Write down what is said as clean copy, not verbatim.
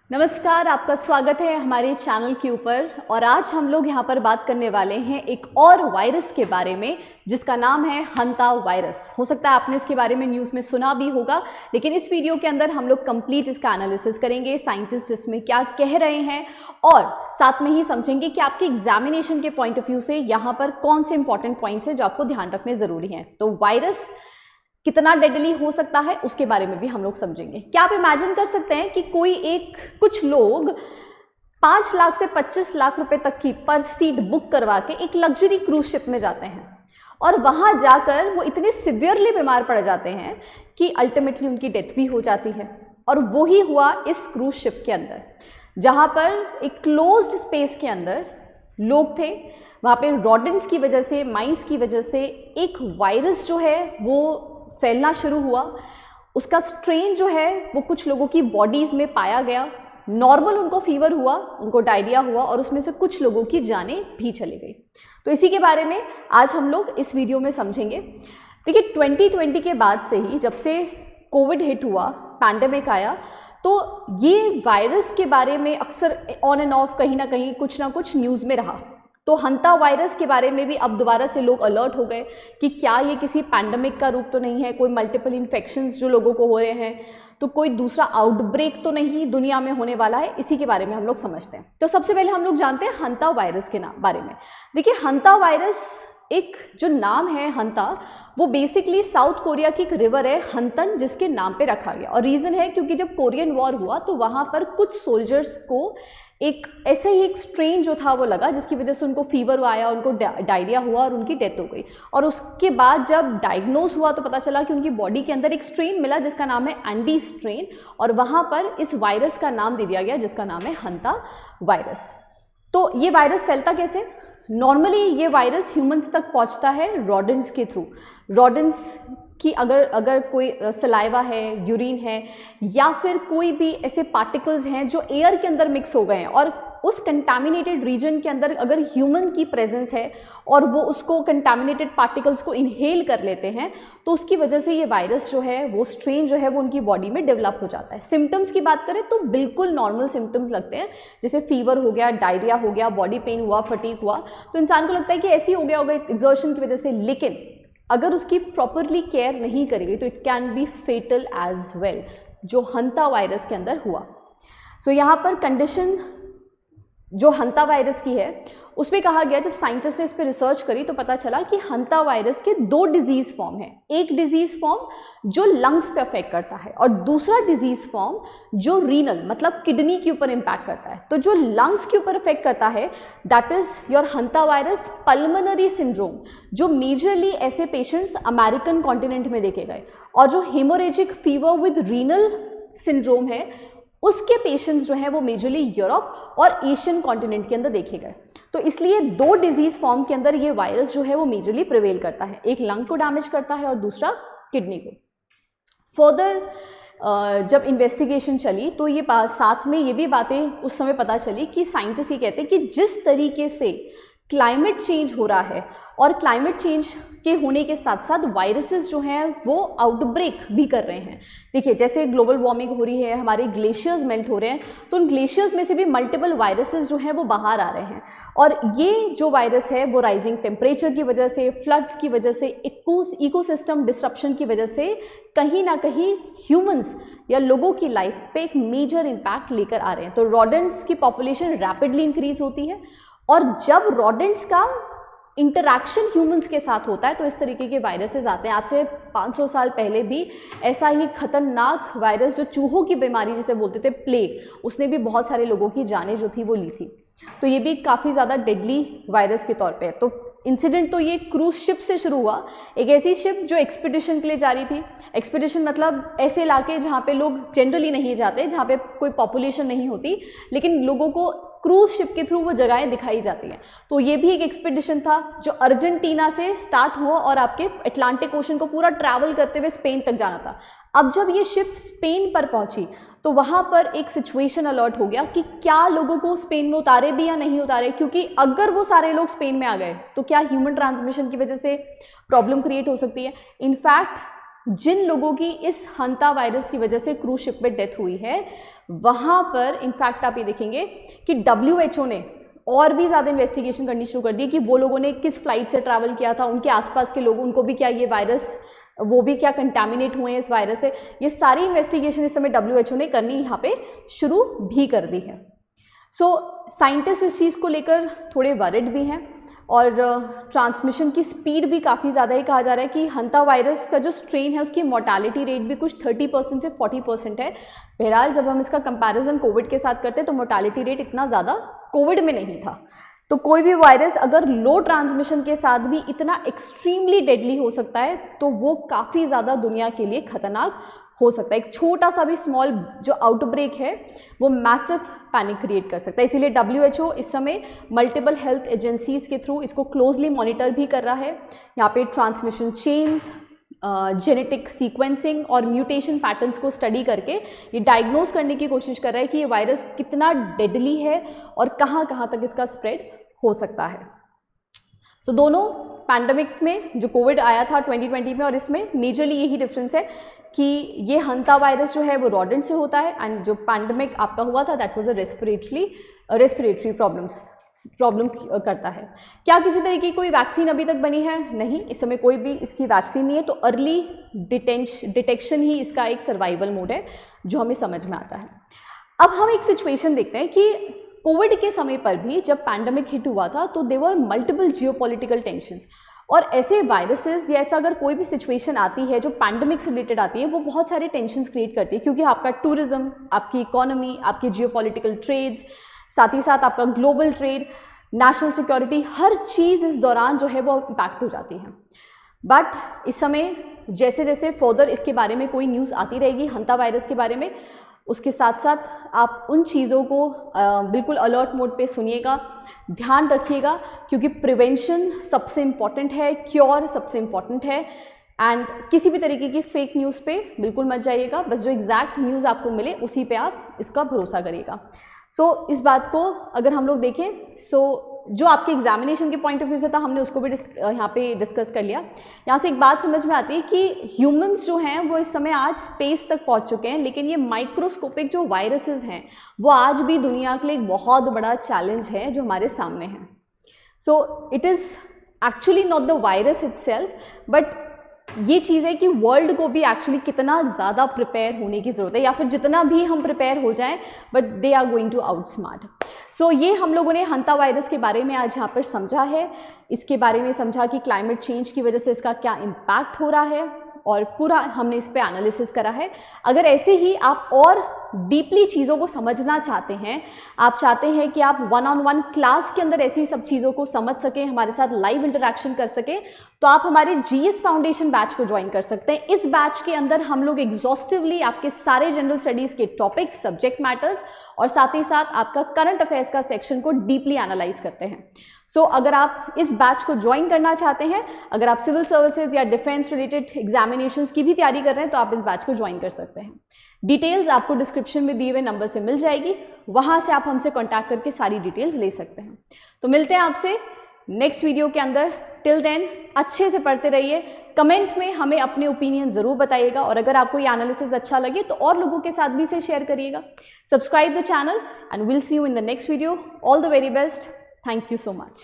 नमस्कार, आपका स्वागत है हमारे चैनल के ऊपर। और आज हम लोग यहाँ पर बात करने वाले हैं एक और वायरस के बारे में जिसका नाम है हंता वायरस। हो सकता है आपने इसके बारे में न्यूज़ में सुना भी होगा, लेकिन इस वीडियो के अंदर हम लोग कंप्लीट इसका एनालिसिस करेंगे, साइंटिस्ट इसमें क्या कह रहे हैं, और साथ में ही समझेंगे कि आपके एग्जामिनेशन के पॉइंट ऑफ व्यू से यहाँ पर कौन से इंपॉर्टेंट पॉइंट्स हैं जो आपको ध्यान रखने ज़रूरी हैं। तो वायरस कितना डेडली हो सकता है उसके बारे में भी हम लोग समझेंगे। क्या आप इमेजिन कर सकते हैं कि कुछ लोग 5 लाख से 25 लाख रुपए तक की पर सीट बुक करवा के एक लग्जरी क्रूज शिप में जाते हैं और वहां जाकर वो इतने सिवियरली बीमार पड़ जाते हैं कि अल्टीमेटली उनकी डेथ भी हो जाती है। और वही हुआ इस क्रूज शिप के अंदर, जहां पर एक क्लोज्ड स्पेस के अंदर लोग थे। वहां पे रॉडेंट्स की वजह से, माइस की वजह से एक वायरस जो है वो फैलना शुरू हुआ। उसका स्ट्रेन जो है वो कुछ लोगों की बॉडीज़ में पाया गया। नॉर्मल उनको फीवर हुआ, उनको डायरिया हुआ और उसमें से कुछ लोगों की जानें भी चली गई। तो इसी के बारे में आज हम लोग इस वीडियो में समझेंगे। देखिए, 2020 के बाद से ही, जब से कोविड हिट हुआ, पैंडेमिक आया, तो ये वायरस के बारे में अक्सर ऑन एंड ऑफ कहीं ना कहीं कुछ ना कुछ न्यूज़ में रहा। तो हंता वायरस के बारे में भी अब दोबारा से लोग अलर्ट हो गए कि क्या ये किसी पैंडेमिक का रूप तो नहीं है, कोई मल्टीपल इन्फेक्शंस जो लोगों को हो रहे हैं, तो कोई दूसरा आउटब्रेक तो नहीं दुनिया में होने वाला है। इसी के बारे में हम लोग समझते हैं। तो सबसे पहले हम लोग जानते हैं हंता वायरस के बारे में। देखिए, हंता वायरस एक जो नाम है हंता, वो बेसिकली साउथ कोरिया की एक रिवर है हंतन, जिसके नाम पे रखा गया। और रीज़न है क्योंकि जब कोरियन वॉर हुआ तो वहाँ पर कुछ सोल्जर्स को एक ऐसे ही एक स्ट्रेन जो था वो लगा, जिसकी वजह से उनको फीवर आया, उनको डायरिया हुआ और उनकी डेथ हो गई। और उसके बाद जब डायग्नोज हुआ तो पता चला कि उनकी बॉडी के अंदर एक स्ट्रेन मिला जिसका नाम है एंडी स्ट्रेन, और वहाँ पर इस वायरस का नाम दे दिया गया जिसका नाम है हंता वायरस। तो ये वायरस फैलता कैसे? नॉर्मली ये वायरस ह्यूमंस तक पहुंचता है रॉडेंट्स के थ्रू। रॉडेंट्स की अगर कोई सलाइवा है, यूरिन है, या फिर कोई भी ऐसे पार्टिकल्स हैं जो एयर के अंदर मिक्स हो गए हैं और उस कंटामिनेटेड रीजन के अंदर अगर ह्यूमन की प्रेजेंस है और वो उसको कंटामिनेटेड पार्टिकल्स को इनहेल कर लेते हैं, तो उसकी वजह से ये वायरस जो है, वो स्ट्रेन जो है, वो उनकी बॉडी में डेवलप हो जाता है। सिम्टम्स की बात करें तो बिल्कुल नॉर्मल सिम्टम्स लगते हैं, जैसे फीवर हो गया, डायरिया हो गया, बॉडी पेन हुआ, फटीग हुआ, तो इंसान को लगता है कि ऐसे ही हो गया होगा एग्जर्शन की वजह से। लेकिन अगर उसकी प्रॉपरली केयर नहीं करी गई तो it can be fatal as well, जो हंता वायरस के अंदर हुआ। सो यहाँ पर कंडीशन जो हंता वायरस की है उसमें कहा गया, जब साइंटिस्ट ने इस पर रिसर्च करी तो पता चला कि हंता वायरस के 2 डिजीज फॉर्म हैं। एक डिजीज फॉर्म जो लंग्स पे अफेक्ट करता है और दूसरा डिजीज फॉर्म जो रीनल मतलब किडनी के ऊपर इम्पैक्ट करता है। तो जो लंग्स के ऊपर अफेक्ट करता है, that is your hanta virus pulmonary syndrome, जो मेजरली ऐसे पेशेंट्स अमेरिकन कॉन्टिनेंट में देखे गए। और जो haemorrhagic fever with renal syndrome है, उसके पेशेंट्स जो हैं वो मेजरली यूरोप और एशियन कॉन्टिनेंट के अंदर देखे गए। तो इसलिए 2 डिजीज फॉर्म के अंदर ये वायरस जो है वो मेजरली प्रिवेल करता है, एक लंग को डैमेज करता है और दूसरा किडनी को। फर्दर जब इन्वेस्टिगेशन चली तो ये साथ में ये भी बातें उस समय पता चली कि साइंटिस्ट ये कहते हैं कि जिस तरीके से क्लाइमेट चेंज हो रहा है और क्लाइमेट चेंज के होने के साथ साथ वायरसेस जो हैं वो आउटब्रेक भी कर रहे हैं। देखिए, जैसे ग्लोबल वार्मिंग हो रही है, हमारे ग्लेशियर्स मेल्ट हो रहे हैं, तो उन ग्लेशियर्स में से भी मल्टीपल वायरसेस जो हैं वो बाहर आ रहे हैं। और ये जो वायरस है वो राइजिंग टेम्परेचर की वजह से, फ्लड्स की वजह से, इकोसिस्टम डिस्ट्रप्शन की वजह से कहीं ना कहीं ह्यूमंस या लोगों की लाइफ पे एक मेजर इम्पैक्ट लेकर आ रहे हैं। तो रॉडेंट्स की पॉपुलेशन रैपिडली इंक्रीज होती है, और जब रॉडेंट्स का इंटरैक्शन ह्यूमंस के साथ होता है तो इस तरीके के वायरसेस आते हैं। आज से 500 साल पहले भी ऐसा ही खतरनाक वायरस, जो चूहों की बीमारी जिसे बोलते थे प्लेग, उसने भी बहुत सारे लोगों की जानें जो थी वो ली थी। तो ये भी काफ़ी ज़्यादा डेडली वायरस के तौर पे है। तो इंसिडेंट तो ये क्रूज शिप से शुरू हुआ, एक ऐसी शिप जो एक्सपीडिशन के लिए जा रही थी। एक्सपीडिशन मतलब ऐसे इलाके जहाँ पे लोग जनरली नहीं जाते, जहाँ पे कोई पॉपुलेशन नहीं होती, लेकिन लोगों को क्रूज शिप के थ्रू वो जगहें दिखाई जाती हैं। तो ये भी एक एक्सपीडिशन था जो अर्जेंटीना से स्टार्ट हुआ और आपके अटलांटिक ओशन को पूरा ट्रैवल करते हुए स्पेन तक जाना था। अब जब ये शिप स्पेन पर पहुंची तो वहाँ पर एक सिचुएशन अलर्ट हो गया कि क्या लोगों को स्पेन में उतारे भी या नहीं उतारे, क्योंकि अगर वो सारे लोग स्पेन में आ गए तो क्या ह्यूमन ट्रांसमिशन की वजह से प्रॉब्लम क्रिएट हो सकती है। इनफैक्ट जिन लोगों की इस हंता वायरस की वजह से क्रूज शिप में डेथ हुई है, वहाँ पर इनफैक्ट आप ये देखेंगे कि WHO ने और भी ज़्यादा इन्वेस्टिगेशन करनी शुरू कर दी कि वो लोगों ने किस फ्लाइट से ट्रैवल किया था, उनके आसपास के लोग, उनको भी क्या ये वायरस, वो भी क्या कंटामिनेट हुए हैं इस वायरस से। ये सारी इन्वेस्टिगेशन इस समय WHO ने करनी यहाँ पे शुरू भी कर दी है। सो साइंटिस्ट इस चीज़ को लेकर थोड़े वरिड भी हैं और ट्रांसमिशन की स्पीड भी काफ़ी ज़्यादा ही कहा जा रहा है कि हंता वायरस का जो स्ट्रेन है उसकी मोर्टालिटी रेट भी कुछ 30% से 40% है। बहरहाल जब हम इसका कंपैरिजन कोविड के साथ करते हैं तो मोर्टालिटी रेट इतना ज़्यादा कोविड में नहीं था। तो कोई भी वायरस अगर लो ट्रांसमिशन के साथ भी इतना एक्सट्रीमली डेडली हो सकता है तो वो काफ़ी ज़्यादा दुनिया के लिए खतरनाक हो सकता है। एक छोटा सा भी स्मॉल जो आउटब्रेक है वो मैसिव पैनिक क्रिएट कर सकता है। इसीलिए WHO इस समय मल्टीपल हेल्थ एजेंसीज के थ्रू इसको क्लोजली मॉनिटर भी कर रहा है। यहाँ पे ट्रांसमिशन चेन्स, जेनेटिक सीक्वेंसिंग और म्यूटेशन पैटर्न्स को स्टडी करके ये डायग्नोज करने की कोशिश कर रहा है कि ये वायरस कितना डेडली है और कहाँ कहाँ तक इसका स्प्रेड हो सकता है। सो दोनों पैंडमिक में जो कोविड आया था 2020 में और इसमें मेजरली यही डिफरेंस है कि ये हंता वायरस जो है वो रॉडेंट से होता है एंड जो पैंडमिक आपका हुआ था that was a respiratory problem करता है। क्या किसी तरह की कोई वैक्सीन अभी तक बनी है? नहीं, इस समय कोई भी इसकी वैक्सीन नहीं है। तो अर्ली डिटेक्शन ही इसका एक सर्वाइवल मोड है जो हमें समझ में आता है। अब हम एक सिचुएशन देखते हैं कि कोविड के समय पर भी जब पैंडमिक हिट हुआ था तो there were multiple geopolitical tensions, और ऐसे वायरसेस या ऐसा अगर कोई भी सिचुएशन आती है जो पैंडमिक से रिलेटेड आती है वो बहुत सारे टेंशंस क्रिएट करती है, क्योंकि आपका टूरिज्म, आपकी इकोनॉमी, आपकी जियोपॉलिटिकल ट्रेड्स, साथ ही साथ आपका ग्लोबल ट्रेड, नेशनल सिक्योरिटी, हर चीज़ इस दौरान जो है वो इम्पैक्ट हो जाती है। बट इस समय जैसे जैसे फर्दर इसके बारे में कोई न्यूज़ आती रहेगी हंता वायरस के बारे में, उसके साथ साथ आप उन चीज़ों को बिल्कुल अलर्ट मोड पे सुनिएगा, ध्यान रखिएगा, क्योंकि प्रिवेंशन सबसे इम्पॉर्टेंट है, क्योर सबसे इम्पॉर्टेंट है। एंड किसी भी तरीके की फेक न्यूज़ पे बिल्कुल मत जाइएगा, बस जो एग्जैक्ट न्यूज़ आपको मिले उसी पे आप इसका भरोसा करिएगा। सो इस बात को अगर हम लोग देखें, सो जो आपके एग्जामिनेशन के पॉइंट ऑफ व्यू से था हमने उसको भी यहाँ पे डिस्कस कर लिया। यहाँ से एक बात समझ में आती है कि ह्यूमंस जो हैं वो इस समय आज स्पेस तक पहुँच चुके हैं, लेकिन ये माइक्रोस्कोपिक जो वायरसेस हैं वो आज भी दुनिया के लिए एक बहुत बड़ा चैलेंज है जो हमारे सामने है। So it is actually not the virus itself, but ये चीज़ है कि वर्ल्ड को भी एक्चुअली कितना ज़्यादा प्रिपेयर होने की ज़रूरत है, या फिर जितना भी हम प्रिपेयर हो जाएं but they are going to outsmart. So ये हम लोगों ने हंता वायरस के बारे में आज यहाँ पर समझा है, इसके बारे में समझा कि क्लाइमेट चेंज की वजह से इसका क्या इम्पैक्ट हो रहा है और पूरा हमने इस पर एनालिसिस करा है। अगर ऐसे ही आप और डीपली चीज़ों को समझना चाहते हैं, आप चाहते हैं कि आप 1-on-1 क्लास के अंदर ऐसी सब चीज़ों को समझ सकें, हमारे साथ लाइव इंटरेक्शन कर सकें, तो आप हमारे GS फाउंडेशन बैच को ज्वाइन कर सकते हैं। इस बैच के अंदर हम लोग एग्जॉस्टिवली आपके सारे जनरल स्टडीज़ के टॉपिक्स, सब्जेक्ट मैटर्स और साथ ही साथ आपका करंट अफेयर्स का सेक्शन को डीपली एनालाइज करते हैं। सो अगर आप इस बैच को ज्वाइन करना चाहते हैं, अगर आप सिविल सर्विसेज या डिफेंस रिलेटेड एग्जामिनेशंस की भी तैयारी कर रहे हैं तो आप इस बैच को ज्वाइन कर सकते हैं। डिटेल्स आपको डिस्क्रिप्शन में दिए हुए नंबर से मिल जाएगी, वहाँ से आप हमसे कॉन्टैक्ट करके सारी डिटेल्स ले सकते हैं। तो मिलते हैं आपसे नेक्स्ट वीडियो के अंदर। टिल देन अच्छे से पढ़ते रहिए, कमेंट में हमें अपने ओपिनियन ज़रूर बताइएगा, और अगर आपको ये एनालिसिस अच्छा लगे तो और लोगों के साथ भी इसे शेयर करिएगा। Subscribe the channel and will see you in the next video. All the very best. Thank you so much.